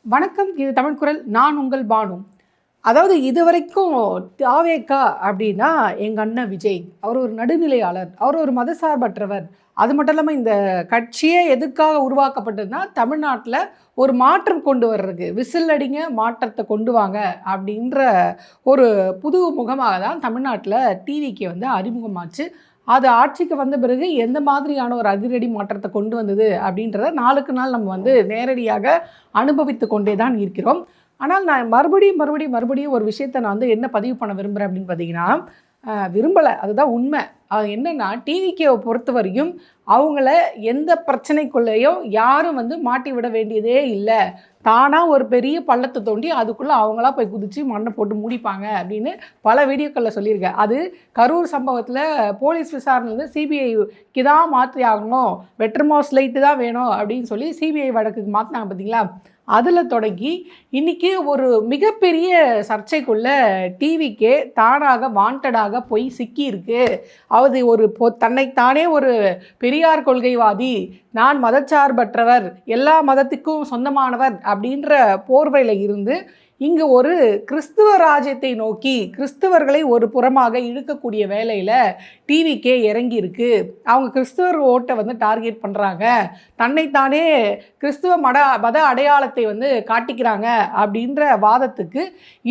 வணக்கம். இது தமிழ் குரல். நான் உங்கள் பானு. அதாவது இதுவரைக்கும் தாவேகா அப்படின்னா எங்கள் அண்ணன் விஜய். அவர் ஒரு நடுநிலையாளர், அவர் ஒரு மதசார்பற்றவர். அது மட்டும் இல்லாமல் இந்த கட்சியே எதுக்காக உருவாக்கப்பட்டதுன்னா தமிழ்நாட்டில் ஒரு மாற்றம் கொண்டு வர்றதுக்கு, விசில் அடிங்க மாற்றத்தை கொண்டு வாங்க அப்படின்ற ஒரு புது முகமாக தான் தமிழ்நாட்டில் டிவிக்கு அறிமுகமாச்சு. அது ஆட்சிக்கு வந்த பிறகு எந்த மாதிரியான ஒரு அதிரடி மாற்றத்தை கொண்டு வந்தது அப்படின்றத நாளுக்கு நாள் நம்ம நேரடியாக அனுபவித்து கொண்டே தான் இருக்கிறோம். ஆனால் நான் மறுபடியும் ஒரு விஷயத்தை நான் என்ன பதிவு பண்ண விரும்புகிறேன் அப்படின்னு பார்த்தீங்கன்னா, விரும்பலை, அதுதான் உண்மை. அது என்னென்னா, டிவிகேவை பொறுத்தவரையும் அவங்கள எந்த பிரச்சனைக்குள்ளேயும் யாரும் மாட்டி விட வேண்டியதே இல்லை. தானாக ஒரு பெரிய பள்ளத்தை தோண்டி அதுக்குள்ளே அவங்களா போய் குதித்து மண்ணை போட்டு மூடிப்பாங்க அப்படின்னு பல வீடியோக்களில் சொல்லியிருக்கேன். அது கரூர் சம்பவத்தில் போலீஸ் விசாரணையில் சிபிஐக்கு தான் மாற்றி ஆகணும், வெட்ரமாஸ் லைட்டு தான் வேணும் அப்படின்னு சொல்லி சிபிஐ வழக்குக்கு மாற்றினாங்க பார்த்தீங்களா. அதில் தொடங்கி இன்றைக்கி ஒரு மிகப்பெரிய சர்ச்சைக்குள்ளே டிவிக்கே தானாக வாண்டடாக போய் சிக்கியிருக்கு. அது ஒரு தன்னைத்தானே ஒரு பெரியார் கொள்கைவாதி, நான் மதச்சார்பற்றவர், எல்லா மதத்துக்கும் சொந்தமானவர் அப்படின்ற போர்வையில் இருந்து இங்கு ஒரு கிறிஸ்துவ ராஜ்யத்தை நோக்கி கிறிஸ்தவர்களை ஒரு புறமாக இழுக்கக்கூடிய வேலையில் டிவிக்கே இறங்கியிருக்கு. அவங்க கிறிஸ்துவர் ஓட்டை டார்கெட் பண்ணுறாங்க, தன்னைத்தானே கிறிஸ்துவ மத அடையாளத்தை காட்டிக்கிறாங்க அப்படின்ற வாதத்துக்கு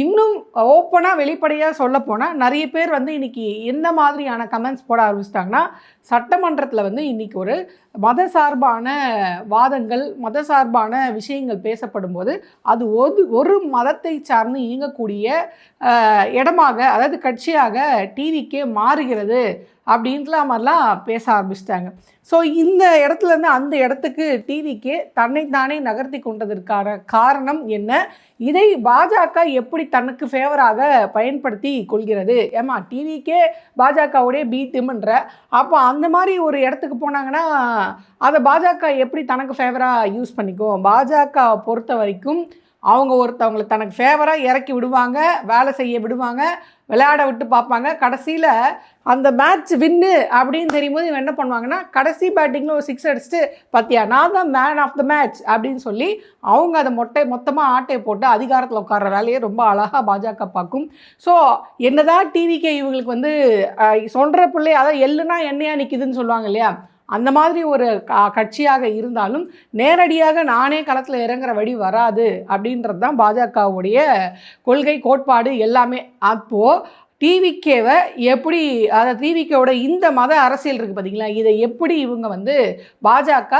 இன்னும் ஓப்பனாக வெளிப்படையாக சொல்லப்போனால் நிறைய பேர் இன்றைக்கி என்ன மாதிரியான கமெண்ட்ஸ் போட ஆரம்பிச்சிட்டாங்கன்னா, சட்டமன்றத்தில் இன்றைக்கி ஒரு மதசார்பான வாதங்கள், மதசார்பான விஷயங்கள் பேசப்படும் போது அது ஒரு மதத்தை சார்ந்து இயங்கக்கூடிய இடமாக, அதாவது கட்சியாக டிவிக்கே மாறுகிறது அப்படின்ற மாதிரிலாம் பேச ஆரம்பிச்சிட்டாங்க. ஸோ இந்த இடத்துலேருந்து அந்த இடத்துக்கு டிவிக்கே தன்னைத்தானே நகர்த்தி கொண்டதற்கான காரணம் என்ன? இதை பாஜக எப்படி தனக்கு ஃபேவராக பயன்படுத்தி கொள்கிறது? ஏமா டிவிக்கே பாஜகவுடைய பி டீம்ன்ற, அப்போ அந்த மாதிரி ஒரு இடத்துக்கு போனாங்கன்னா அதை பாஜக எப்படி தனக்கு ஃபேவராக யூஸ் பண்ணிக்கும்? பாஜக பொறுத்த வரைக்கும் அவங்க ஒருத்தவங்களை தனக்கு ஃபேவராக இறக்கி விடுவாங்க, வேலை செய்ய விடுவாங்க, விளையாட விட்டு பார்ப்பாங்க. கடைசியில் அந்த மேட்ச் வின்னு அப்படின்னு தெரியும்போது இவன் என்ன பண்ணுவாங்கன்னா, கடைசி பேட்டிங்கில் ஒரு 6 அடிச்சுட்டு, பார்த்தியா நான் தான் மேன் ஆஃப் த மேட்ச் அப்படின்னு சொல்லி அவங்க அதை மொத்தமாக ஆட்டையை போட்டு அதிகாரத்தில் உட்கார்ற வேலையை ரொம்ப அழகாக பாஜக பார்க்கும். ஸோ என்னதான் டிவிக்கே இவங்களுக்கு சொல்கிற பிள்ளை, அதாவது எள்ளுனா எண்ணெயாக நிற்கிதுன்னு சொல்லுவாங்க இல்லையா, அந்த மாதிரி ஒரு கட்சியாக இருந்தாலும் நேரடியாக நானே களத்தில் இறங்குற வழி வராது அப்படின்றது தான் பாஜகவுடைய கொள்கை, கோட்பாடு எல்லாமே. அப்போது டிவிகேவை எப்படி, அதாவது டிவிகேவோட இந்த மத அரசியல் இருக்குது பார்த்தீங்களா, இதை எப்படி இவங்க பாஜக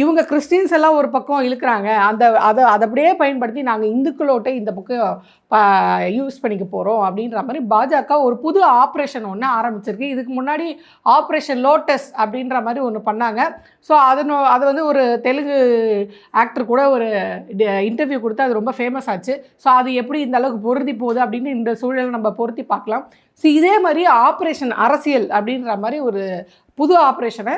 இவங்க கிறிஸ்டின்ஸ் எல்லாம் ஒரு பக்கம் இழுக்கிறாங்க, அதை அப்படியே பயன்படுத்தி நாங்கள் இந்துக்களோட்டை இந்த பக்கம் யூஸ் பண்ணிக்க போகிறோம் அப்படின்ற மாதிரி பாஜக ஒரு புது ஆப்ரேஷன் ஒன்று ஆரம்பிச்சிருக்கு. இதுக்கு முன்னாடி ஆப்ரேஷன் லோட்டஸ் அப்படின்ற மாதிரி ஒன்று பண்ணாங்க. ஸோ அது ஒரு தெலுங்கு ஆக்டர் கூட ஒரு இன்டர்வியூ கொடுத்து அது ரொம்ப ஃபேமஸ் ஆச்சு. ஸோ அது எப்படி இந்த அளவுக்கு பொருந்தி போகுது அப்படின்னு இந்த சூழலை நம்ம பொருத்தி பார்க்கலாம். ஸோ இதே மாதிரி ஆப்ரேஷன் அரசியல் அப்படின்ற மாதிரி ஒரு புது ஆப்ரேஷனை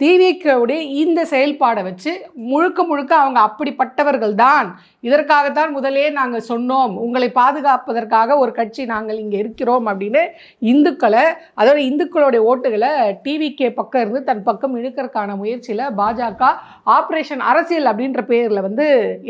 டிவிகேவுடைய இந்த செயல்பாடை வச்சு முழுக்க அவங்க அப்படிப்பட்டவர்கள் தான், இதற்காகத்தான் முதலே நாங்கள் சொன்னோம், உங்களை பாதுகாப்பதற்காக ஒரு கட்சி நாங்கள் இங்கே இருக்கிறோம் அப்படின்னு இந்துக்களை, அதோட இந்துக்களுடைய ஓட்டுகளை டிவிகே பக்கம் இருந்து தன் பக்கம் இழுக்கிறதுக்கான முயற்சியில் பாஜக ஆப்ரேஷன் அரசியல் அப்படின்ற பேரில்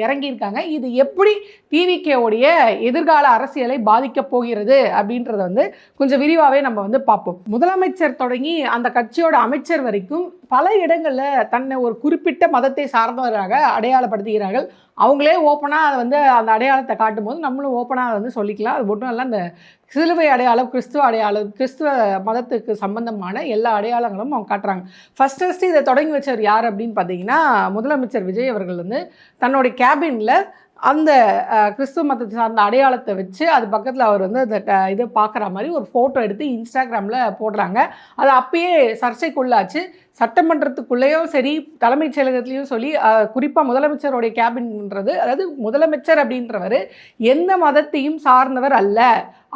இறங்கியிருக்காங்க. இது எப்படி டிவிகேவுடைய எதிர்கால அரசியலை பாதிக்கப் போகிறது அப்படின்றத கொஞ்சம் விரிவாகவே நம்ம பார்ப்போம். முதலமைச்சர் தொடங்கி அந்த கட்சியோட அமைச்சர் வரைக்கும் பல இடங்களில் தன்னை ஒரு குறிப்பிட்ட மதத்தை சார்ந்தவராக அடையாளப்படுத்துகிறார்கள். அவங்களே ஓப்பனாக அதை அந்த அடையாளத்தை காட்டும் போது நம்மளும் ஓப்பனாக அதை சொல்லிக்கலாம். அது மட்டும் இல்லை, அந்த சிலுவை அடையாளம், கிறிஸ்துவ அடையாளம், கிறிஸ்துவ மதத்துக்கு சம்பந்தமான எல்லா அடையாளங்களும் அவங்க காட்டுறாங்க. ஃபஸ்ட்டு இதை தொடங்கி வச்சவர் யார் அப்படின்னு பார்த்தீங்கன்னா, முதலமைச்சர் விஜய் அவர்கள் தன்னுடைய கேபினில் அந்த கிறிஸ்துவ மதத்தை சார்ந்த அடையாளத்தை வச்சு அது பக்கத்தில் அவர் அந்த இதை பார்க்குற மாதிரி ஒரு ஃபோட்டோ எடுத்து இன்ஸ்டாகிராமில் போடுறாங்க. அது அப்பயே சர்ச்சைக்குள்ளாச்சு. சட்டமன்றத்துக்குள்ளேயும் சரி, தலைமைச் செயலகத்துலேயும் சொல்லி, குறிப்பாக முதலமைச்சருடைய கேபின்ன்றது, அதாவது முதலமைச்சர் அப்படின்றவர் எந்த மதத்தையும் சார்ந்தவர் அல்ல,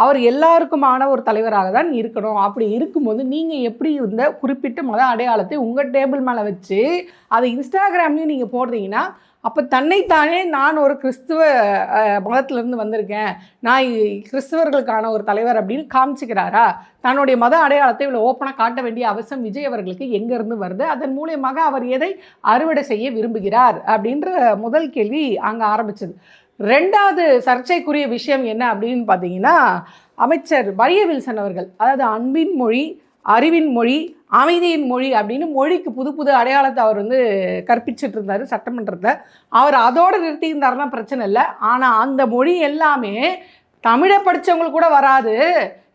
அவர் எல்லாருக்குமான ஒரு தலைவராக தான் இருக்கணும். அப்படி இருக்கும்போது நீங்கள் எப்படி இந்த குறிப்பிட்ட மத அடையாளத்தை உங்கள் டேபிள் மேலே வச்சு அதை இன்ஸ்டாகிராம்லேயும் நீங்கள் போடுறீங்கன்னா அப்போ தன்னைத்தானே நான் ஒரு கிறிஸ்துவ மதத்திலேருந்து வந்திருக்கேன், நான் கிறிஸ்தவர்களுக்கான ஒரு தலைவர் அப்படின்னு காமிச்சிக்கிறாரா? தன்னுடைய மத அடையாளத்தை இவ்வளோ ஓப்பனாக காட்ட வேண்டிய அவசியம் விஜய் அவர்களுக்கு எங்கேருந்து வருது? அதன் மூலியமாக அவர் எதை அறுவடை செய்ய விரும்புகிறார் அப்படின்ற முதல் கேள்வி அங்கே ஆரம்பிச்சது. ரெண்டாவது சர்ச்சைக்குரிய விஷயம் என்ன அப்படின்னு பார்த்தீங்கன்னா, அமைச்சர் மரிய வில்சன் அவர்கள், அதாவது அன்பின் மொழி, அறிவின் மொழி, அமைதியின் மொழி அப்படின்னு மொழிக்கு புது புது அடையாளத்தை அவர் வந்து கற்பிச்சுட்டு இருந்தார் சட்டமன்றத்தில். அவர் அதோடு நிறுத்தியிருந்தாருன்னா பிரச்சனை இல்லை. ஆனால் அந்த மொழி எல்லாமே தமிழை படித்தவங்களுக்கு கூட வராது,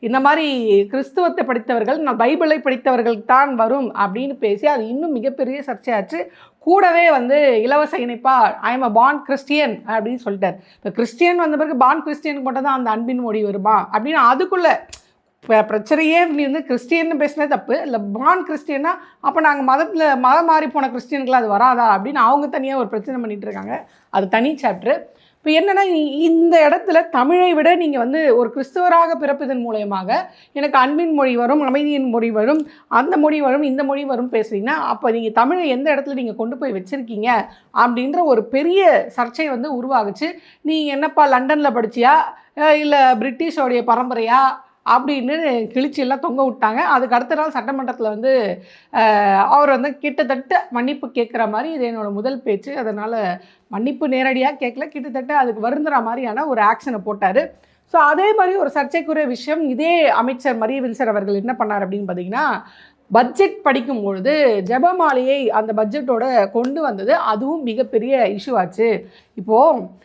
இந்த மாதிரி கிறிஸ்துவத்தை படித்தவர்கள், நான் பைபிளை படித்தவர்கள் தான் வரும் அப்படின்னு பேசி அது இன்னும் மிகப்பெரிய சர்ச்சையாச்சு. கூடவே வந்து இலவச இணைப்பா I am a born Christian அப்படின்னு சொல்லிட்டார். இப்போ கிறிஸ்டியன் வந்த பிறகு பார்ன் கிறிஸ்டியனுக்கு மட்டும் தான் அந்த அன்பின் மொழி வருமா அப்படின்னு அதுக்குள்ளே பிரச்சனையே வந்து கிறிஸ்டியன்னு பேசினே தப்பு இல்லை, பார்ன் கிறிஸ்டியன்னா அப்போ நாங்கள் மதம் மாறி போன கிறிஸ்டியனுக்குலாம் அது வராதா அப்படின்னு அவங்க தனியாக ஒரு பிரச்சனை பண்ணிகிட்டு இருக்காங்க. அது தனி சாப்டர். இப்போ என்னென்னா, இந்த இடத்துல தமிழை விட நீங்கள் வந்து ஒரு கிறிஸ்தவராக பிறப்பதன் மூலயமாக எனக்கு அன்பின் மொழி வரும், அமைதியின் மொழி வரும், அந்த மொழி வரும், இந்த மொழி வரும் பேசுகிறீங்கன்னா அப்போ நீங்கள் தமிழை எந்த இடத்துல நீங்கள் கொண்டு போய் வச்சுருக்கீங்க அப்படின்ற ஒரு பெரிய சர்ச்சை வந்து உருவாகுச்சு. நீங்கள் என்னப்பா லண்டனில் படிச்சியா இல்லை பிரிட்டிஷோடைய பரம்பரையா அப்படின்னு கிழிச்சியெல்லாம் தொங்க விட்டாங்க. அதுக்கு அடுத்த நாள் சட்டமன்றத்தில் வந்து அவர் வந்து கிட்டத்தட்ட மன்னிப்பு கேட்குற மாதிரி, இது என்னோடய முதல் பேச்சு, அதனால் மன்னிப்பு நேரடியாக கேட்கல, கிட்டத்தட்ட அதுக்கு வருந்துற மாதிரியான ஒரு ஆக்ஷனை போட்டார். ஸோ அதே மாதிரி ஒரு சர்ச்சைக்குரிய விஷயம் இதே அமைச்சர் மரிய வில்சன் அவர்கள் என்ன பண்ணார் அப்படின்னு பார்த்தீங்கன்னா, பட்ஜெட் படிக்கும்பொழுது ஜெபமாலையை அந்த பட்ஜெட்டோட கொண்டு வந்தது, அதுவும் மிகப்பெரிய இஷ்யூ ஆச்சு. இப்போது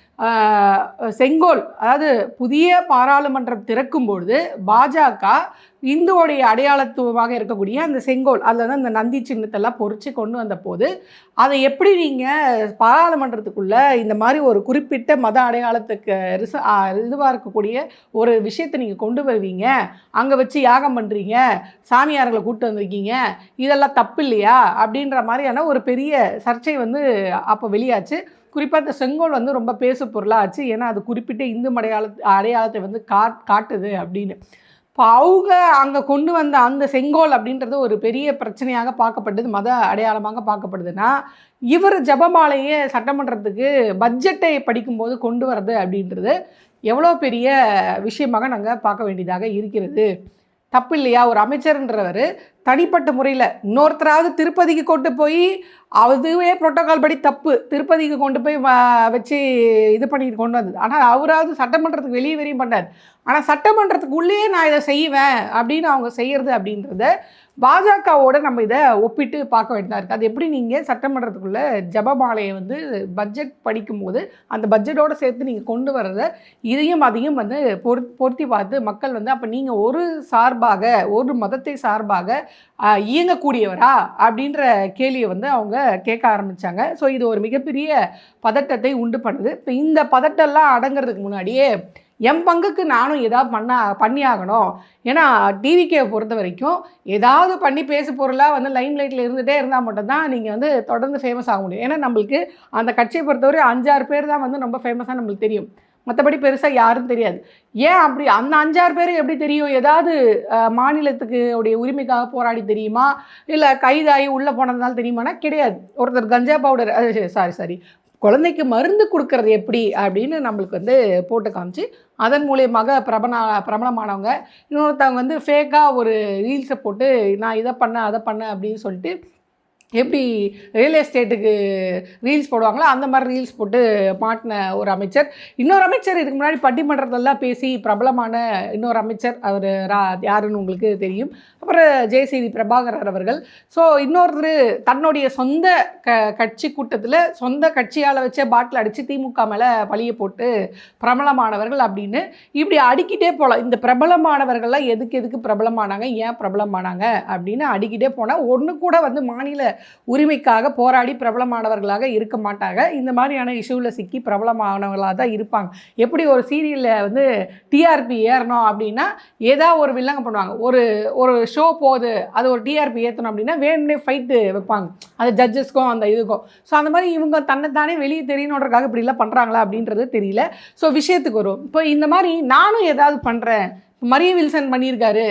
செங்கோல், அதாவது புதிய பாராளுமன்றம் திறக்கும்பொழுது பாஜக இந்துவோடைய அடையாளத்துவமாக இருக்கக்கூடிய அந்த செங்கோல், அதில் தான் அந்த நந்தி சின்னத்தெல்லாம் பொறிச்சு கொண்டு வந்த போது அதை எப்படி நீங்கள் பாராளுமன்றத்துக்குள்ளே இந்த மாதிரி ஒரு குறிப்பிட்ட மத அடையாளத்துக்கு இதுவாக இருக்கக்கூடிய ஒரு விஷயத்தை நீங்கள் கொண்டு வருவீங்க, அங்கே வச்சு யாகம் பண்ணுறீங்க, சாமியார்களை கூப்பிட்டு வந்திருக்கீங்க, இதெல்லாம் தப்பு இல்லையா அப்படின்ற மாதிரியான ஒரு பெரிய சர்ச்சை வந்து அப்போ வெளியாச்சு. குறிப்பாக இந்த செங்கோல் வந்து ரொம்ப பேசு பொருளாக ஆச்சு. ஏன்னா அது குறிப்பிட்ட இந்து அடையாளத்தை வந்து காட்டுது அப்படின்னு. இப்போ அவங்க அங்கே கொண்டு வந்த அந்த செங்கோல் அப்படின்றது ஒரு பெரிய பிரச்சனையாக பார்க்கப்படுது, மத அடையாளமாக பார்க்கப்படுதுன்னா, இவர் ஜெபமாலையே சட்டமன்றத்துக்கு பட்ஜெட்டை படிக்கும்போது கொண்டு வர்றது அப்படின்றது எவ்வளோ பெரிய விஷயமாக நாங்கள் பார்க்க வேண்டியதாக இருக்கிறது. தப்பு இல்லையா? ஒரு அமைச்சர்ன்றவர் தனிப்பட்ட முறையில் இன்னொருத்தராவது திருப்பதிக்கு கொண்டு போய், அதுவே புரோட்டோகால் படி தப்பு, திருப்பதிக்கு கொண்டு போய் வச்சு இது பண்ணிட்டு கொண்டு வந்தது. ஆனால் அவராவது சட்டமன்றத்துக்கு வெளியே வரையும் பண்ணார். ஆனால் சட்டமன்றத்துக்கு உள்ளேயே நான் இதை செய்வேன் அப்படின்னு அவங்க செய்கிறது அப்படின்றத பாஜகவோடு நம்ம இதை ஒப்பிட்டு பார்க்க வேண்டியதாக இருக்குது. அது எப்படி நீங்கள் சட்டமன்றத்துக்குள்ளே ஜெபமாலையை வந்து பட்ஜெட் படிக்கும்போது அந்த பட்ஜெட்டோடு சேர்த்து நீங்கள் கொண்டு வர்றத இதையும் அதையும் வந்து பொருத்தி பார்த்து மக்கள் வந்து அப்போ நீங்கள் ஒரு சார்பாக, ஒரு மதத்தை சார்பாக இயங்கக்கூடியவரா அப்படின்ற கேள்வியை வந்து அவங்க கேட்க ஆரம்பித்தாங்க. ஸோ இது ஒரு மிகப்பெரிய பதட்டத்தை உண்டு பண்ணுது. இப்போ இந்த பதட்டெல்லாம் அடங்கிறதுக்கு முன்னாடியே என் பங்குக்கு நானும் ஏதாவது பண்ணியாகணும். ஏன்னா டிவிகேவை பொறுத்த வரைக்கும் ஏதாவது பண்ணி பேச பொருளாக வந்து லைம் லைட்டில் இருந்துகிட்டே இருந்தால் மட்டும்தான் நீங்கள் வந்து தொடர்ந்து ஃபேமஸ் ஆக முடியும். ஏன்னா நம்மளுக்கு அந்த கட்சியை பொறுத்தவரை 5-6 பேர் தான் வந்து ரொம்ப ஃபேமஸாக நம்மளுக்கு தெரியும், மற்றபடி பெருசாக யாரும் தெரியாது. ஏன் அப்படி? அந்த 5-6 பேர் எப்படி தெரியும்? ஏதாவது மாநிலத்துக்கு உடைய உரிமைக்காக போராடி தெரியுமா, இல்லை கைதாகி உள்ளே போனதுனால தெரியுமானா கிடையாது. ஒருத்தர் கஞ்சா பவுடர் சாரி குழந்தைக்கு மருந்து கொடுக்கறது எப்படி அப்படின்னு நம்மளுக்கு வந்து போட்டு காமிச்சு அதன் மூலியமாக பிரபலமானவங்க. இன்னொருத்தவங்க வந்து ஃபேக்காக ஒரு ரீல்ஸை போட்டு நான் இதை பண்ணேன் அதை பண்ணேன் அப்படின்னு சொல்லிட்டு எப்படி ரியல் எஸ்டேட்டுக்கு ரீல்ஸ் போடுவாங்களோ அந்த மாதிரி ரீல்ஸ் போட்டு மாட்டின ஒரு அமைச்சர். இன்னொரு அமைச்சர் இதுக்கு முன்னாடி பட்டிமன்றத்தெல்லாம் பேசி பிரபலமான இன்னொரு அமைச்சர், அவர் யாருன்னு உங்களுக்கு தெரியும். அப்புறம் ஜெயசேதி பிரபாகரர் அவர்கள். ஸோ இன்னொருத்தர் தன்னுடைய சொந்த கட்சி கூட்டத்தில் சொந்த கட்சியால் வச்சே பாட்டில் அடித்து திமுக மேலே பழிய போட்டு பிரபலமானவர்கள் அப்படின்னு இப்படி அடிக்கிட்டே போகலாம். இந்த பிரபலமானவர்கள்லாம் எதுக்கு பிரபலமானாங்க, ஏன் பிரபலமானாங்க அப்படின்னு அடிக்கிட்டே போனால் ஒன்று கூட வந்து மாநில உரிமைக்காக போராடி பிரபலமானவர்களாக இருக்க மாட்டாங்க. இந்த மாதிரியான இஷ்யூவில் சிக்கி பிரபலமானவர்களாக தான் இருப்பாங்க. எப்படி ஒரு சீரியலில் வந்து டிஆர்பி ஏறணும் அப்படின்னா ஏதாவது ஒரு வில்லங்க பண்ணுவாங்க. ஒரு ஷோ போகுது, அது ஒரு டிஆர்பி ஏற்றணும் அப்படின்னா வேணும்னே ஃபைட்டு வைப்பாங்க, அது ஜட்ஜஸ்க்கும் அந்த இதுக்கும். ஸோ அந்த மாதிரி இவங்க தன்னைத்தானே வெளியே தெரியணுன்றக்காக இப்படிலாம் பண்ணுறாங்களா அப்படின்றது தெரியல. ஸோ விஷயத்துக்கு வரும். இப்போ இந்த மாதிரி நானும் ஏதாவது பண்ணுறேன், மரிய வில்சன் பண்ணியிருக்காரு,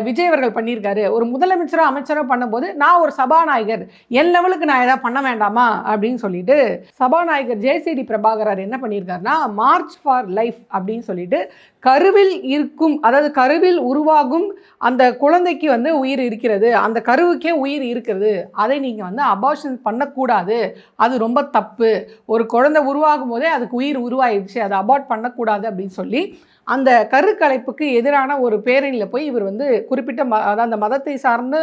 விஜய் அவர்கள் பண்ணியிருக்காரு. ஒரு முதலமைச்சரோ அமைச்சரோ பண்ணும்போது நான் ஒரு சபாநாயகர், என் லெவலுக்கு நான் எதாவது பண்ண வேண்டாமா அப்படின்னு சொல்லிட்டு சபாநாயகர் ஜேசிடி பிரபாகர் என்ன பண்ணியிருக்காருன்னா, மார்ச் ஃபார் லைஃப் அப்படின்னு சொல்லிட்டு கருவில் இருக்கும், அதாவது கருவில் உருவாகும் அந்த குழந்தைக்கு வந்து உயிர் இருக்கிறது, அந்த கருவுக்கே உயிர் இருக்கிறது, அதை நீங்கள் வந்து அபார்ஷன் பண்ணக்கூடாது, அது ரொம்ப தப்பு, ஒரு குழந்தை உருவாகும் போதே அதுக்கு உயிர் உருவாயிடுச்சு, அதை அபார்ட் பண்ணக்கூடாது அப்படின்னு சொல்லி அந்த கருக்கலைப்புக்கு எதிரான ஒரு பேரணியில் போய் இவர் வந்து குறிப்பிட்ட அதாவது அந்த மதத்தை சார்ந்து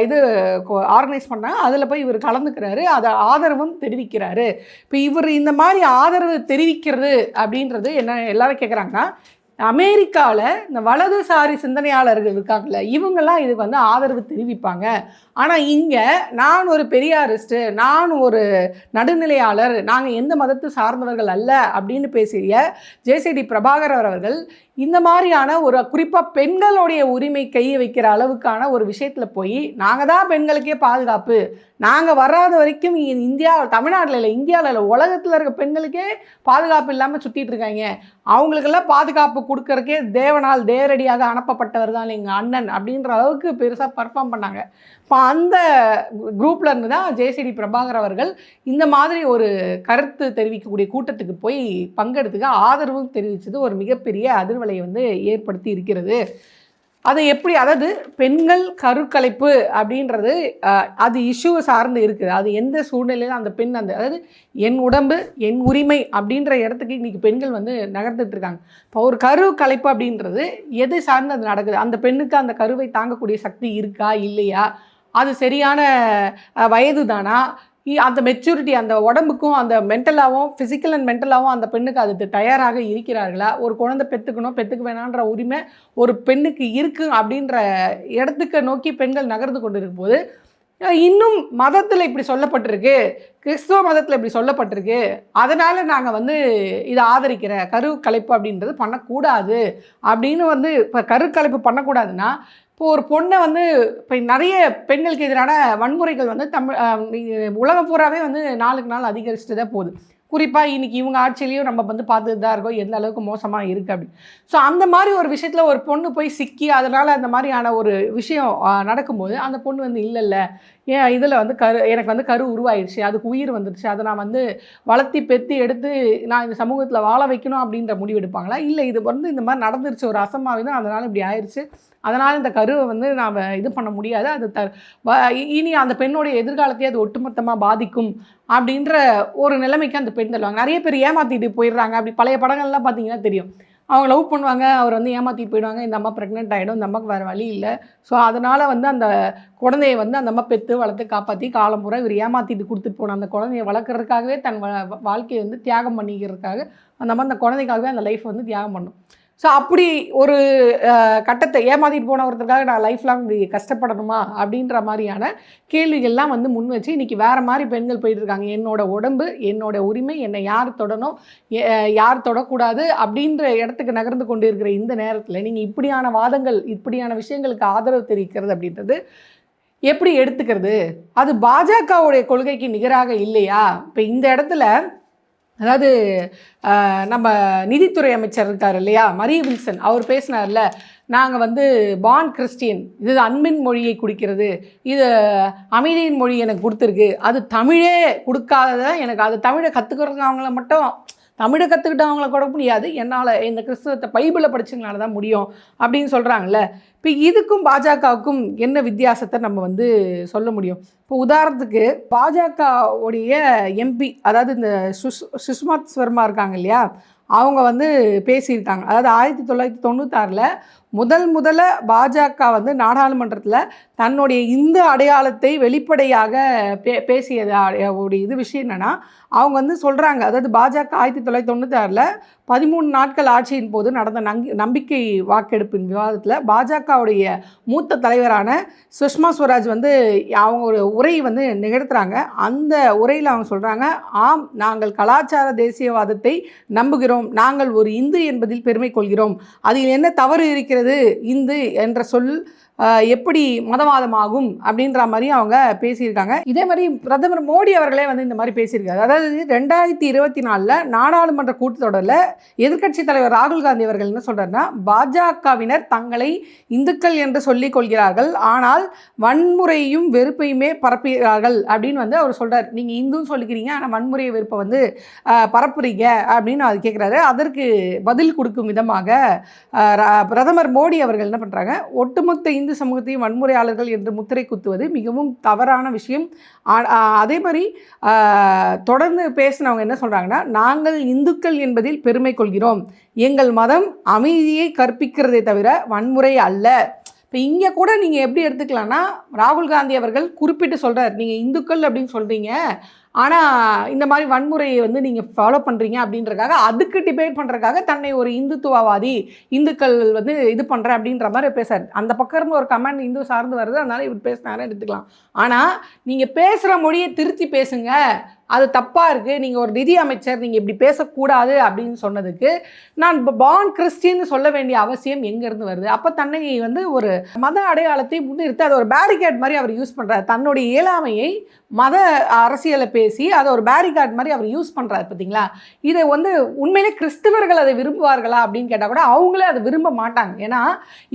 இது ஆர்கனைஸ் பண்ணாங்க, அதில் போய் இவர் கலந்துக்கிறாரு, அதை ஆதரவும் தெரிவிக்கிறாரு. இப்போ இவர் இந்த மாதிரி ஆதரவு தெரிவிக்கிறது அப்படின்றது என்ன எல்லாரும் கேட்குறாங்கன்னா, அமெரிக்காவில் இந்த வலதுசாரி சிந்தனையாளர்கள் இருக்காங்கல்ல, இவங்கெல்லாம் இதுக்கு வந்து ஆதரவு தெரிவிப்பாங்க. ஆனால் இங்கே நான் ஒரு பெரியாரிஸ்ட்டு, நான் ஒரு நடுநிலையாளர், நாங்கள் எந்த மதத்தை சார்ந்தவர்கள் அல்ல அப்படின்னு பேசிய ஜேசிடி பிரபாகர் அவர்கள் இந்த மாதிரியான ஒரு குறிப்பாக பெண்களுடைய உரிமை கையை வைக்கிற அளவுக்கான ஒரு விஷயத்தில் போய் நாங்கள் தான் பெண்களுக்கே பாதுகாப்பு, நாங்கள் வராத வரைக்கும் இந்தியா தமிழ்நாட்டில் இல்லை, இந்தியாவில் இல்லை, உலகத்தில் இருக்க பெண்களுக்கே பாதுகாப்பு இல்லாமல் சுற்றிட்டு இருக்காங்க, அவங்களுக்கெல்லாம் பாதுகாப்பு கொடுக்கறக்கே தேவனால் நேரடியாக அனுப்பப்பட்டவர் தான் எங்கள் அண்ணன் அப்படின்ற அளவுக்கு பெருசாக பர்ஃபார்ம் பண்ணாங்க. இப்போ அந்த குரூப்பில் இருந்து தான் ஜேசிடி பிரபாகர் அவர்கள் இந்த மாதிரி ஒரு கருத்து தெரிவிக்கக்கூடிய கூட்டத்துக்கு போய் பங்கெடுத்துக்க ஆதரவும் தெரிவித்தது ஒரு மிகப்பெரிய அதிர்வலையை வந்து ஏற்படுத்தி இருக்கிறது. அதை எப்படி, அதாவது பெண்கள் கருக்கலைப்பு அப்படின்றது அது இஷ்யூ சார்ந்து இருக்குது, அது எந்த சூழ்நிலையிலும் அந்த பெண் அந்த அதாவது என் உடம்பு என் உரிமை அப்படின்ற இடத்துக்கு இன்றைக்கி பெண்கள் வந்து நகர்ந்துட்டு இருக்காங்க. இப்போ ஒரு கரு கலைப்பு அப்படின்றது எது சார்ந்து அது நடக்குது, அந்த பெண்ணுக்கு அந்த கருவை தாங்கக்கூடிய சக்தி இருக்கா இல்லையா, அது சரியான வயது தானா, அந்த மெச்சூரிட்டி அந்த உடம்புக்கும் அந்த மென்டலாகவும் ஃபிசிக்கல் அண்ட் மென்டலாகவும் அந்த பெண்ணுக்கு அது தயாராக இருக்கிறார்களா, ஒரு குழந்தை பெற்றுக்க வேணான்ற உரிமை ஒரு பெண்ணுக்கு இருக்குது அப்படின்ற இடத்துக்கு நோக்கி பெண்கள் நகர்ந்து கொண்டு இருக்கும்போது, இன்னும் மதத்தில் இப்படி சொல்லப்பட்டிருக்கு, கிறிஸ்துவ மதத்தில் இப்படி சொல்லப்பட்டிருக்கு, அதனால் நாங்கள் வந்து இதை ஆதரிக்கிற கருக்கலைப்பு அப்படின்றது பண்ணக்கூடாது அப்படின்னு வந்து இப்போ கருக்கலைப்பு பண்ணக்கூடாதுன்னா, இப்போ ஒரு பொண்ணை வந்து இப்போ நிறைய பெண்களுக்கு எதிரான வன்முறைகள் வந்து உலகம் பூராவே வந்து நாளுக்கு நாள் அதிகரிச்சுட்டு தான் போகுது. குறிப்பாக இன்றைக்கி இவங்க ஆட்சியிலையும் நம்ம வந்து பார்த்துட்டு தான் இருக்கோம் எந்த அளவுக்கு மோசமாக இருக்குது அப்படி. ஸோ அந்த மாதிரி ஒரு விஷயத்தில் ஒரு பொண்ணு போய் சிக்கி அதனால் அந்த மாதிரியான ஒரு விஷயம் நடக்கும்போது அந்த பொண்ணு வந்து இல்லை ஏன் இதில் வந்து எனக்கு வந்து கரு உருவாயிடுச்சு, அதுக்கு உயிர் வந்துடுச்சு, அதை நான் வந்து வளர்த்தி பெற்றி எடுத்து நான் இந்த சமூகத்தில் வாழ வைக்கணும் அப்படின்ற முடிவு எடுப்பாங்களா, இல்லை இது வந்து இந்த மாதிரி நடந்துருச்சு ஒரு அசம்பாவிதம் அதனால் இப்படி ஆயிடுச்சு, அதனால் இந்த கருவை வந்து நாம் இது பண்ண முடியாது, அது இனி அந்த பெண்ணுடைய எதிர்காலத்தையே அது ஒட்டுமொத்தமாக பாதிக்கும் அப்படின்ற ஒரு நிலைமைக்கு அந்த பெண் தருவாங்க. நிறைய பேர் ஏமாற்றிட்டு போயிடுறாங்க. அப்படி பழைய படங்கள்லாம் பார்த்தீங்கன்னா தெரியும், அவங்க லவ் பண்ணுவாங்க, அவர் வந்து ஏமாற்றிட்டு போயிடுவாங்க, இந்த அம்மா ப்ரெக்னென்ட் ஆகிடும், இந்த அம்மாவுக்கு வேறு வழி இல்லை, ஸோ அதனால் வந்து அந்த குழந்தையை வந்து அந்த அம்மா பெற்று வளர்த்து காப்பாற்றி காலம்புற இவர் ஏமாற்றிட்டு கொடுத்துட்டு போன அந்த குழந்தையை வளர்க்குறதுக்காகவே தன் வாழ்க்கையை வந்து தியாகம் பண்ணிக்கிறதுக்காக அந்த அம்மா அந்த குழந்தைக்காகவே அந்த லைஃப் வந்து தியாகம் பண்ணும். ஸோ அப்படி ஒரு கட்டத்தை ஏமாற்றிட்டு போன ஒருத்தருக்காக நான் லைஃப் லாங் இப்படி கஷ்டப்படணுமா அப்படின்ற மாதிரியான கேள்விகள்லாம் வந்து முன் வச்சு இன்றைக்கி வேறு மாதிரி பெண்கள் போயிட்டுருக்காங்க. என்னோடய உடம்பு என்னோடய உரிமை, என்னை யார் தொடணும் யார் தொடக்கூடாது அப்படின்ற இடத்துக்கு நகர்ந்து கொண்டு இருக்கிற இந்த நேரத்தில் நீங்கள் இப்படியான வாதங்கள் இப்படியான விஷயங்களுக்கு ஆதரவு தெரிவிக்கிறது அப்படின்றது எப்படி எடுத்துக்கிறது? அது பாஜகவுடைய கொள்கைக்கு நிகராக இல்லையா? இப்போ இந்த இடத்துல அதாவது நம்ம நிதித்துறை அமைச்சர் இருக்கார் இல்லையா, மரிய வில்சன், அவர் பேசினார்ல, நாங்கள் வந்து பார்ன் கிறிஸ்டியன், இது அன்பின் மொழியை குடிக்கிறது, இது அமைதியின் மொழி எனக்கு கொடுத்துருக்கு, அது தமிழே கொடுக்காதத எனக்கு அது தமிழை கற்றுக்கிறதுக்கு அவங்கள மட்டும் தமிழை கற்றுக்கிட்டவங்கள கூட முடியாது, என்னால் இந்த கிறிஸ்தவத்தை பைபிளை படிச்சதுனால தான் முடியும் அப்படின்னு சொல்கிறாங்கல்ல. இப்போ இதுக்கும் பாஜகவுக்கும் என்ன வித்தியாசத்தை நம்ம வந்து சொல்ல முடியும்? இப்போ உதாரணத்துக்கு பாஜகவுடைய எம்பி, அதாவது இந்த சுஷ்மா ஸ்வர்மா இருக்காங்க இல்லையா, அவங்க வந்து பேசியிருக்காங்க. அதாவது 1996 முதல்ல பாஜக வந்து நாடாளுமன்றத்தில் தன்னுடைய இந்து அடையாளத்தை வெளிப்படையாக பேசியது இது விஷயம் என்னென்னா, அவங்க வந்து சொல்கிறாங்க, அதாவது பாஜக 1996 13 நாட்கள் ஆட்சியின் போது நடந்த நம்பிக்கை வாக்கெடுப்பின் விவாதத்தில் பாஜகவுடைய மூத்த தலைவரான சுஷ்மா ஸ்வராஜ் வந்து அவங்க ஒரு உரை வந்து நிகழ்த்துறாங்க. அந்த உரையில் அவங்க சொல்கிறாங்க, ஆம், நாங்கள் கலாச்சார தேசியவாதத்தை நம்புகிறோம், நாங்கள் ஒரு இந்து என்பதில் பெருமை கொள்கிறோம், அதில் என்ன தவறு இருக்கிறது, இந்து என்ற சொல் எப்படி மதவாதமாகும் அப்படின்ற மாதிரி அவங்க பேசியிருக்காங்க. இதே மாதிரி பிரதமர் மோடி அவர்களே வந்து இந்த மாதிரி பேசியிருக்காரு. அதாவது 2024 நாடாளுமன்ற கூட்டத்தொடரில் எதிர்க்கட்சி தலைவர் ராகுல் காந்தி அவர்கள் என்ன சொல்கிறாருன்னா, பாஜகவினர் தங்களை இந்துக்கள் என்று சொல்லிக் கொள்கிறார்கள், ஆனால் வன்முறையும் வெறுப்பையுமே பரப்புகிறார்கள் அப்படின்னு வந்து அவர் சொல்கிறார். நீங்கள் இந்துன்னு சொல்லிக்கிறீங்க, ஆனால் வன்முறையை வெறுப்பை வந்து பரப்புறீங்க அப்படின்னு அது கேட்குறாரு. அதற்கு பதில் கொடுக்கும் விதமாக பிரதமர் மோடி அவர்கள் என்ன பண்ணுறாங்க, ஒட்டுமொத்த இந்து சமூகத்தையும் வன்முறையாளர்கள் என்று முத்திரை குத்துவது மிகவும் தவறான விஷயம். அதே மாதிரி தொடர்ந்து பேசினவங்க என்ன சொல்கிறாங்கன்னா, நாங்கள் இந்துக்கள் என்பதில் பெருமை கொள்கிறோம், எங்கள் மதம் அமைதியை கற்பிக்கிறதே தவிர வன்முறை அல்ல. இப்போ இங்கே கூட நீங்கள் எப்படி எடுத்துக்கலாம்னா, ராகுல் காந்தி அவர்கள் குறிப்பிட்டு சொல்கிறார், நீங்கள் இந்துக்கள் அப்படின்னு சொல்கிறீங்க, ஆனால் இந்த மாதிரி வன்முறையை வந்து நீங்கள் ஃபாலோ பண்ணுறீங்க அப்படின்றக்காக, அதுக்கு டிபேட் பண்ணுறதுக்காக தன்னை ஒரு இந்துத்துவவாதி, இந்துக்கள் வந்து இது பண்ணுறேன் அப்படின்ற மாதிரி பேசுறாரு. அந்த பக்கம் இருந்து ஒரு கமெண்ட் இந்து சார்ந்து வருது, அதனால இவர் பேசினாரு எடுத்துக்கலாம். ஆனால் நீங்கள் பேசுகிற மொழியை திருத்தி பேசுங்க, அது தப்பாக இருக்குது, நீங்கள் ஒரு நிதி அமைச்சர், நீங்கள் இப்படி பேசக்கூடாது அப்படின்னு சொன்னதுக்கு நான் பான் கிறிஸ்டின்னு சொல்ல வேண்டிய அவசியம் எங்கேருந்து வருது? அப்போ தன்னை வந்து ஒரு மத அடையாளத்தை முன்னிறுத்தி அதை ஒரு பேரிகேட் மாதிரி அவர் யூஸ் பண்ணுறார். தன்னுடைய இயலாமையை மத அரசியலை பேசி அதை ஒரு பேரிகார்ட் மாதிரி அவர் யூஸ் பண்ணுறாரு பார்த்தீங்களா? இதை வந்து உண்மையிலே கிறிஸ்தவர்கள் அதை விரும்புவார்களா அப்படின்னு கேட்டால் கூட அவங்களே அதை விரும்ப மாட்டாங்க. ஏன்னா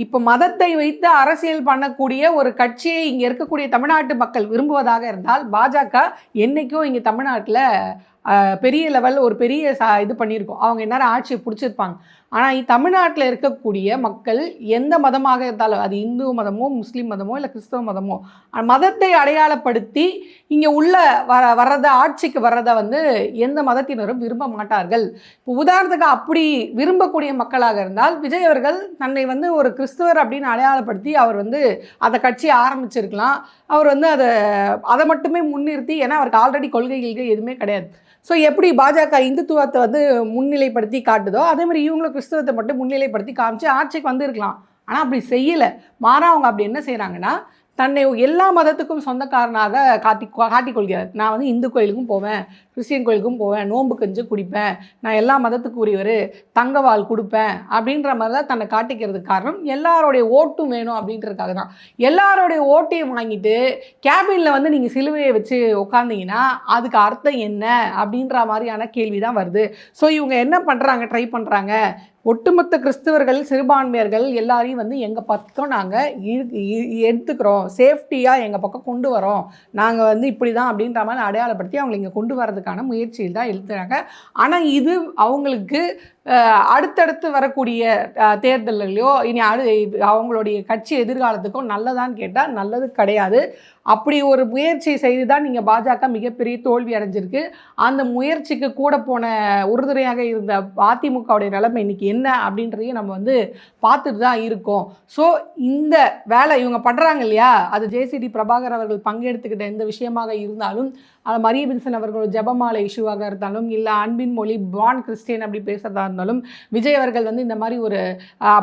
இப்போ மதத்தை வைத்து அரசியல் பண்ணக்கூடிய ஒரு கட்சியை இங்கே இருக்கக்கூடிய தமிழ்நாட்டு மக்கள் விரும்புவதாக இருந்தால், பாஜக என்றைக்கும் இங்கே தமிழ்நாட்டில் பெரிய லெவலில் ஒரு பெரிய இது பண்ணியிருக்கோம், அவங்க எந்நேரம் ஆட்சியை பிடிச்சிருப்பாங்க. ஆனால் தமிழ்நாட்டில் இருக்கக்கூடிய மக்கள் எந்த மதமாக இருந்தாலும், அது இந்து மதமோ முஸ்லீம் மதமோ இல்லை கிறிஸ்தவ மதமோ, மதத்தை அடையாளப்படுத்தி இங்கே உள்ள வர்றதை ஆட்சிக்கு வர்றதை வந்து எந்த மதத்தினரும் விரும்ப மாட்டார்கள். இப்போ உதாரணத்துக்கு அப்படி விரும்பக்கூடிய மக்களாக இருந்தால், விஜய் அவர்கள் தன்னை வந்து ஒரு கிறிஸ்தவர் அப்படின்னு அடையாளப்படுத்தி அவர் வந்து அதை கட்சி ஆரம்பிச்சிருக்கலாம். அவர் வந்து அதை மட்டுமே முன்னிறுத்தி, ஏன்னா அவருக்கு ஆல்ரெடி கொள்கைகள் எதுவுமே கிடையாது. ஸோ எப்படி பாஜக இந்துத்துவத்தை வந்து முன்னிலைப்படுத்தி காட்டுதோ, அதே மாதிரி இவங்களும் கிறிஸ்தவத்தை மட்டும் முன்னிலைப்படுத்தி காமிச்சு ஆட்சிக்கு வந்துருக்கலாம். ஆனால் அப்படி செய்யலை. மாறா அவங்க அப்படி என்ன செய்கிறாங்கன்னா, தன்னை எல்லா மதத்துக்கும் சொந்தக்காரனாக காட்டிக்கொள்கிறார். நான் வந்து இந்து கோயிலுக்கும் போவேன், கிறிஸ்டியன் கோயிலுக்கும் போவேன், நோன்பு கஞ்சி குடிப்பேன், நான் எல்லா மதத்துக்கு உரியவர், தங்கவாள் கொடுப்பேன் அப்படின்ற மாதிரி தான் தன்னை காட்டிக்கிறதுக்கு காரணம் எல்லாரோடைய ஓட்டும் வேணும் அப்படின்றதுக்காக தான். எல்லாரோடைய ஓட்டையும் வாங்கிட்டு கேபினில் வந்து நீங்கள் சிலுவையை வச்சு உட்காந்திங்கன்னா அதுக்கு அர்த்தம் என்ன அப்படின்ற மாதிரியான கேள்வி தான் வருது. ஸோ இவங்க என்ன பண்ணுறாங்க, ட்ரை பண்ணுறாங்க, ஒட்டுமொத்த கிறிஸ்தவர்கள் சிறுபான்மையர்கள் எல்லாரையும் வந்து எங்கள் பக்கம் நாங்கள் எடுத்துக்கிறோம், சேஃப்டியாக எங்கள் பக்கம் கொண்டு வரோம், நாங்கள் வந்து இப்படி தான் அப்படின்ற மாதிரி அடையாளப்படுத்தி அவங்களை இங்கே கொண்டு வரதுக்கான முயற்சியில் தான் எழுத்துறாங்க. ஆனால் இது அவங்களுக்கு அடுத்தடுத்து வரக்கூடிய தேர்தல்லையோ இனி அவங்களுடைய கட்சி எதிர்காலத்துக்கும் நல்லதான்னு கேட்டால் நல்லது கிடையாது. அப்படி ஒரு முயற்சி செய்து தான் நீங்கள் பாஜக மிகப்பெரிய தோல்வி அடைஞ்சிருக்கு. அந்த முயற்சிக்கு கூட போன உறுதுணையாக இருந்த அதிமுகவுடைய நிலைமை இன்றைக்கி என்ன அப்படின்றதையும் நம்ம வந்து பார்த்துட்டு தான் இருக்கோம். ஸோ இந்த வேலை இவங்க பண்ணுறாங்க இல்லையா, அது ஜேசிடி பிரபாகர் அவர்கள் பங்கெடுத்துக்கிட்ட எந்த விஷயமாக இருந்தாலும், அது மரிய வின்சன் அவர்களோட ஜெபமாலை இஷ்யூவாக இருந்தாலும், இல்லை அன்பின் மொழி பான் கிறிஸ்டியன் அப்படி பேசுகிறதா இருந்தாலும், விஜய் அவர்கள் வந்து இந்த மாதிரி ஒரு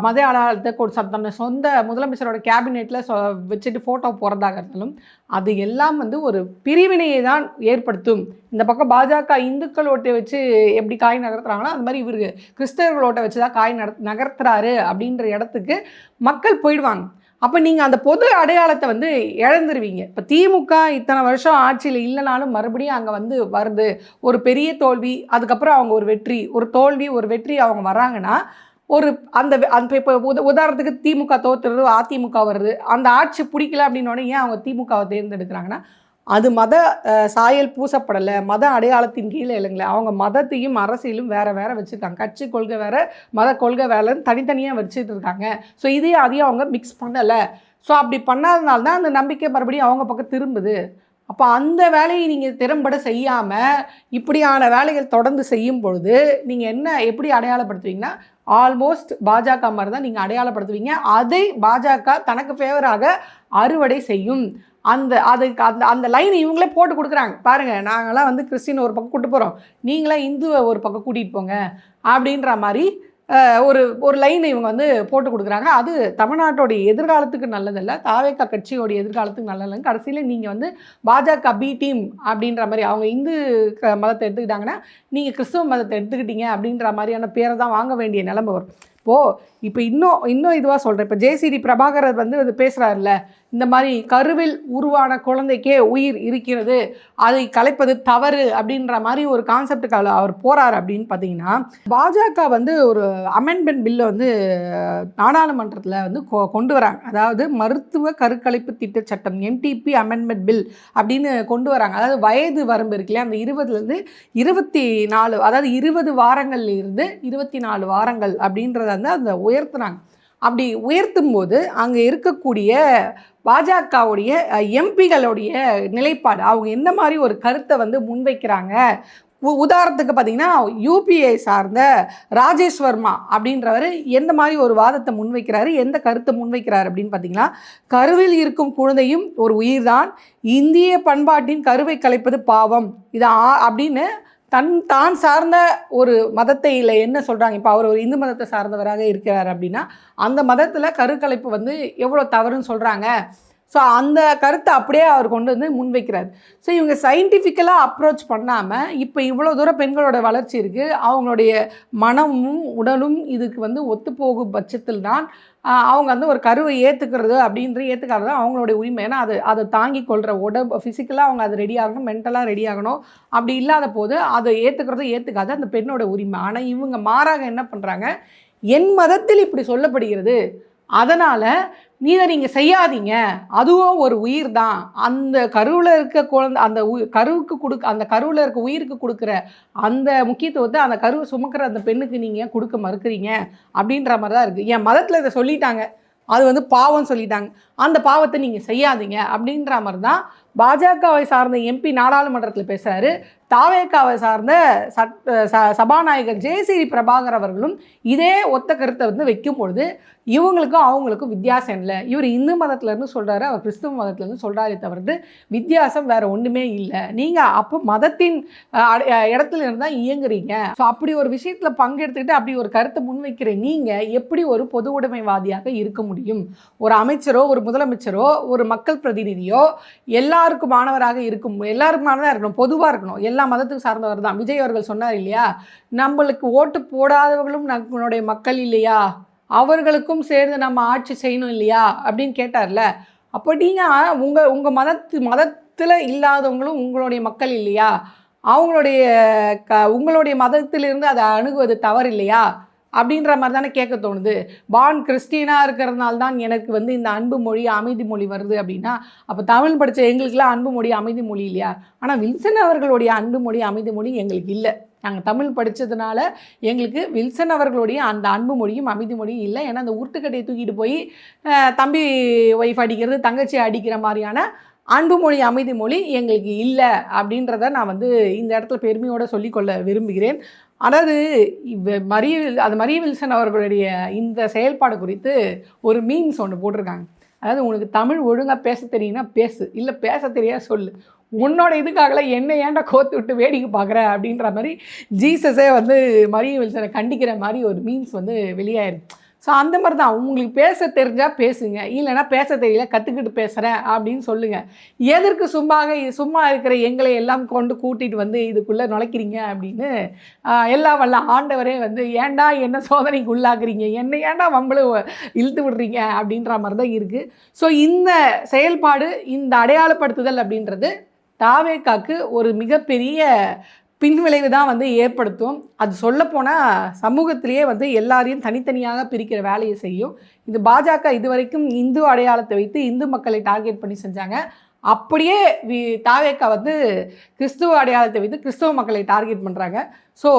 மத அடையாளத்தை தன்னை சொந்த முதலமைச்சரோட கேபினெட்டில் வச்சுட்டு ஃபோட்டோ போகிறதாக இருந்தாலும், அது எல்லாம் வந்து ஒரு பிரிவினையை தான் ஏற்படுத்தும். இந்த பக்கம் பாஜக இந்துக்கள் ஓட்டை வச்சு எப்படி காய் நகர்த்துறாங்களோ அந்த மாதிரி இவருக்கு கிறிஸ்தவர்கள் ஓட்டை வச்சு தான் காய் நகர்த்துறாரு அப்படின்ற இடத்துக்கு மக்கள் போயிடுவாங்க. அப்போ நீங்கள் அந்த பொது அடையாளத்தை வந்து இழந்துருவீங்க. இப்போ திமுக இத்தனை வருஷம் ஆட்சியில் இல்லைனாலும் மறுபடியும் அங்கே வந்து வருது, ஒரு பெரிய தோல்வி, அதுக்கப்புறம் அவங்க ஒரு வெற்றி, ஒரு தோல்வி ஒரு வெற்றி அவங்க வராங்கன்னா, ஒரு அந்த இப்போ உதாரணத்துக்கு திமுக தோற்றுறது, அதிமுக வருது, அந்த ஆட்சி பிடிக்கல அப்படின்னோடனே ஏன் அவங்க திமுகவை தேர்ந்தெடுக்கிறாங்கன்னா, அது மத சாயல் பூசப்படலை, மத அடையாளத்தின் கீழே இல்லைங்களே, அவங்க மதத்தையும் அரசியலும் வேறு வேறு வச்சுருக்காங்க, கட்சி கொள்கை வேறு மத கொள்கை வேலைன்னு தனித்தனியாக வச்சுட்டு இருக்காங்க. ஸோ இதையும் அதையும் அவங்க மிக்ஸ் பண்ணலை. ஸோ அப்படி பண்ணாதனால தான் அந்த நம்பிக்கை மறுபடியும் அவங்க பக்கம் திரும்புது. அப்போ அந்த வேலையை நீங்கள் திறம்பட செய்யாமல் இப்படியான வேலைகள் தொடர்ந்து செய்யும் பொழுது நீங்கள் என்ன எப்படி அடையாளப்படுத்துவீங்கன்னா, ஆல்மோஸ்ட் பாஜக மாதிரி தான் நீங்கள் அடையாளப்படுத்துவீங்க. அதை பாஜக தனக்கு ஃபேவராக அறுவடை செய்யும். அந்த லைன் இவங்களே போட்டு கொடுக்குறாங்க. பாருங்கள், நாங்களாம் வந்து கிறிஸ்டின் ஒரு பக்கம் கூட்டு போகிறோம், நீங்களாம் இந்துவை ஒரு பக்கம் கூட்டிகிட்டு போங்க அப்படின்ற மாதிரி ஒரு லைன் இவங்க வந்து போட்டு கொடுக்குறாங்க. அது தமிழ்நாட்டோடைய எதிர்காலத்துக்கு நல்லதில்லை, தாவேகா கட்சியோடைய எதிர்காலத்துக்கு நல்லதில்லைங்க. கடைசியில் நீங்கள் வந்து பாஜக பி டீம் அப்படின்ற மாதிரி, அவங்க இந்து மதத்தை எடுத்துக்கிட்டாங்கன்னா நீங்கள் கிறிஸ்தவ மதத்தை எடுத்துக்கிட்டீங்க அப்படின்ற மாதிரியான பேரை தான் வாங்க வேண்டிய நிலைமை வரும். இப்போ இன்னும் இதுவாக சொல்கிறேன். இப்போ ஜேசிடி பிரபாகர் வந்து இது பேசுகிறாருல்ல, இந்த மாதிரி கருவில் உருவான குழந்தைக்கே உயிர் இருக்கிறது, அதை கலைப்பது தவறு அப்படின்ற மாதிரி ஒரு கான்செப்டுக்கு அவர் போகிறார் அப்படின்னு பார்த்தீங்கன்னா, பாஜக வந்து ஒரு அமெண்ட்மெண்ட் பில்லை வந்து நாடாளுமன்றத்தில் வந்து கொண்டு வராங்க. அதாவது மருத்துவ கருக்கலைப்பு திட்ட சட்டம் என்டிபி அமெண்ட்மெண்ட் பில் அப்படின்னு கொண்டு வராங்க. அதாவது வயது வரம்பு இருக்குல்லையா, அந்த 20லேருந்து 24, அதாவது 20 வாரங்கள்ல இருந்து 24 வாரங்கள் அப்படின்றத வந்து அந்த உயர்த்துனாங்க. அப்படி உயர்த்தும் போது அங்கே இருக்கக்கூடிய பாஜகவுடைய எம்பிகளுடைய நிலைப்பாடு, அவங்க என்ன மாதிரி ஒரு கருத்தை வந்து முன்வைக்கிறாங்க. உதாரணத்துக்கு பார்த்தீங்கன்னா, யூபிஐ சார்ந்த ராஜேஷ் வர்மா அப்படின்றவர் எந்த மாதிரி ஒரு வாதத்தை முன்வைக்கிறாரு, எந்த கருத்தை முன்வைக்கிறார் அப்படின்னு பார்த்தீங்கன்னா, கருவில் இருக்கும் குழந்தையும் ஒரு உயிர்தான், இந்திய பண்பாட்டின் கருவை கலைப்பது பாவம் இது அப்படின்னு தான் சார்ந்த ஒரு மதத்தை இல்லை என்ன சொல்கிறாங்க. இப்போ அவர் ஒரு இந்து மதத்தை சார்ந்தவராக இருக்கிறார் அப்படின்னா, அந்த மதத்தில் கருக்கலைப்பு வந்து எவ்வளோ தவறுன்னு சொல்கிறாங்க. ஸோ அந்த கருத்தை அப்படியே அவர் கொண்டு வந்து முன்வைக்கிறார். ஸோ இவங்க சயின்டிஃபிக்கலாக அப்ரோச் பண்ணாமல், இப்போ இவ்வளோ தூரம் பெண்களோட வளர்ச்சி இருக்குது, அவங்களுடைய மனமும் உடலும் இதுக்கு வந்து ஒத்துப்போகும் பட்சத்தில் தான் அவங்க வந்து ஒரு கருவை ஏற்றுக்கிறது ஏற்றுக்கிறது அவங்களுடைய உரிமை. ஏன்னா அதை தாங்கி கொள்கிற உடம்பு ஃபிசிக்கலாக அவங்க அது ரெடி ஆகணும், மென்டலாக ரெடி ஆகணும். அப்படி இல்லாத போது அதை ஏற்றுக்காது அந்த பெண்ணோட உரிமை. ஆனால் இவங்க மாறாக என்ன பண்ணுறாங்க, என் மதத்தில் இப்படி சொல்லப்படுகிறது, அதனால் இதை நீங்கள் செய்யாதீங்க, அதுவும் ஒரு உயிர் தான், அந்த கருவில் இருக்க குழந்தை அந்த அந்த கருவில் இருக்க உயிருக்கு கொடுக்குற அந்த முக்கியத்துவத்தை அந்த கருவை சுமக்கிற அந்த பெண்ணுக்கு நீங்கள் கொடுக்க மறுக்கிறீங்க அப்படின்ற மாதிரி தான் இருக்குது. என் மதத்தில் இதை சொல்லிட்டாங்க, அது வந்து பாவம் சொல்லிட்டாங்க, அந்த பாவத்தை நீங்கள் செய்யாதீங்க அப்படின்ற மாதிரி தான் பாஜகவை சார்ந்த எம்பி நாடாளுமன்றத்தில் பேசுகிறாரு. தாவேகாவை சார்ந்த சபாநாயகர் ஜேசிடி பிரபாகர் அவர்களும் இதே ஒத்த கருத்தை வந்து வைக்கும் பொழுது இவங்களுக்கும் அவங்களுக்கும் வித்தியாசம் இல்லை. இவர் இந்து மதத்துலேருந்து சொல்கிறாரு, அவர் கிறிஸ்துவ மதத்துலேருந்து சொல்கிறாரே தவிர்த்து வித்தியாசம் வேறு ஒன்றுமே இல்லை. நீங்கள் அப்போ மதத்தின் இடத்துல இருந்து தான் இயங்குறீங்க. ஸோ அப்படி ஒரு விஷயத்தில் பங்கெடுத்துக்கிட்டு அப்படி ஒரு கருத்தை முன்வைக்கிற நீங்கள் எப்படி ஒரு பொது உடைமைவாதியாக இருக்க முடியும்? ஒரு அமைச்சரோ, ஒரு முதலமைச்சரோ, ஒரு மக்கள் பிரதிநிதியோ எல்லாருக்குமானவராக இருக்கணும், பொதுவாக இருக்கணும், எல்லா மதத்துக்கு சார்ந்தவர் தான். விஜய் அவர்கள் சொன்னார் இல்லையா, நம்மளுக்கு ஓட்டு போடாதவர்களும் நம்மளுடைய மக்கள் இல்லையா, அவர்களுக்கும் சேர்ந்து நம்ம ஆட்சி செய்யணும் இல்லையா அப்படின்னு கேட்டார்ல. அப்போ நீங்கள் உங்கள் மதத்தில் இல்லாதவங்களும் உங்களுடைய மக்கள் இல்லையா, உங்களுடைய மதத்திலிருந்து அதை அணுகுவது தவறு இல்லையா அப்படின்ற மாதிரி தானே கேட்க தோணுது. கிறிஸ்டினாக இருக்கிறதுனால தான் எனக்கு வந்து இந்த அன்பு மொழி அமைதி மொழி வருது அப்படின்னா, அப்போ தமிழ் படித்த எங்களுக்கெல்லாம் அன்பு மொழி அமைதி மொழி இல்லையா? ஆனால் வில்சன் அவர்களுடைய அன்பு மொழி அமைதி மொழி எங்களுக்கு இல்லை. நாங்கள் தமிழ் படித்ததுனால எங்களுக்கு வில்சன் அவர்களுடைய அந்த அன்பு மொழியும் அமைதி மொழியும் இல்லை. ஏன்னா அந்த உருட்டுக்கட்டையை தூக்கிட்டு போய் தம்பி ஒய்ஃப் அடிக்கிறது, தங்கச்சி அடிக்கிற மாதிரியான அன்பு மொழி அமைதி மொழி எங்களுக்கு இல்லை அப்படின்றத நான் வந்து இந்த இடத்துல பெருமையோடு சொல்லிக்கொள்ள விரும்புகிறேன். அதாவது மரிய வில்சன் அவர்களுடைய இந்த செயல்பாடு குறித்து ஒரு மீம்ஸ் ஒன்று போட்டிருக்காங்க. அதாவது உனக்கு தமிழ் ஒழுங்காக பேச தெரியும்னா பேசு, இல்லை பேச தெரியா சொல்லு, உன்னோட இதுக்காகல என்னை ஏன்டா கோத்து விட்டு வேடிக்கை பார்க்குற அப்படின்ற மாதிரி ஜீசஸே வந்து மரிய வில்சனை கண்டிக்கிற மாதிரி ஒரு மீம்ஸ் வந்து வெளியாயிருச்சு. ஸோ அந்த மாதிரி தான், உங்களுக்கு பேச தெரிஞ்சால் பேசுங்க, இல்லைனா பேச தெரியல கற்றுக்கிட்டு பேசுகிறேன் அப்படின்னு சொல்லுங்கள். எதற்கு சும்மா இருக்கிற எங்களை எல்லாம் கொண்டு கூட்டிகிட்டு வந்து இதுக்குள்ளே நுழைக்கிறீங்க அப்படின்னு எல்லாம் வல்ல ஆண்டவரே வந்து ஏன்டா என்ன சோதனைக்கு உள்ளாக்குறீங்க, என்னை ஏன்டா வம்பளை இழுத்து விடுறீங்க அப்படின்ற மாதிரி தான் இருக்குது. ஸோ இந்த செயல்பாடு, இந்த அடையாளப்படுத்துதல் அப்படின்றது தாவேகாக்கு ஒரு மிகப்பெரிய பின்விளைவு தான் வந்து ஏற்படுத்தும். அது சொல்லப்போனால் சமூகத்திலேயே வந்து எல்லாரையும் தனித்தனியாக பிரிக்கிற வேலையை செய்யும். இது பாஜக இதுவரைக்கும் இந்து அடையாளத்தை வைத்து இந்து மக்களை டார்கெட் பண்ணி செஞ்சாங்க. அப்படியே தாவேகா வந்து கிறிஸ்துவ அடையாளத்தை வைத்து கிறிஸ்துவ மக்களை டார்கெட் பண்ணுறாங்க. ஸோ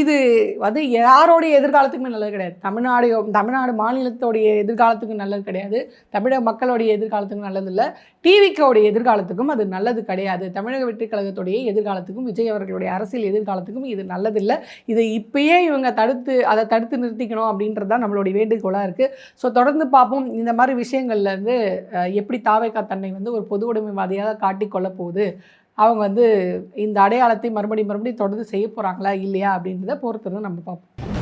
இது வந்து யாரோடைய எதிர்காலத்துக்குமே நல்லது கிடையாது. தமிழ்நாடு மாநிலத்தோடைய எதிர்காலத்துக்கும் நல்லது கிடையாது, தமிழக மக்களுடைய எதிர்காலத்துக்கும் நல்லது இல்லை, டிவிக்கோடைய எதிர்காலத்துக்கும் அது நல்லது கிடையாது, தமிழக வெற்றி கழகத்துடைய எதிர்காலத்துக்கும் விஜய் அவர்களுடைய அரசியல் எதிர்காலத்துக்கும் இது நல்லதில்லை. இதை இப்பயே இவங்க அதை தடுத்து நிறுத்திக்கணும் அப்படின்றது தான் நம்மளுடைய வேண்டுகோளாக இருக்குது. ஸோ தொடர்ந்து பார்ப்போம் இந்த மாதிரி விஷயங்கள்லேருந்து எப்படி தாவேகா தன்னை வந்து ஒரு பொது உடைமைவாதியாக காட்டிக்கொள்ள போகுது, அவங்க வந்து இந்த அடையாளத்தை மறுபடியும் தொடர்ந்து செய்ய போகிறாங்களா இல்லையா அப்படின்றத பொறுத்து நம்ம பார்ப்போம்.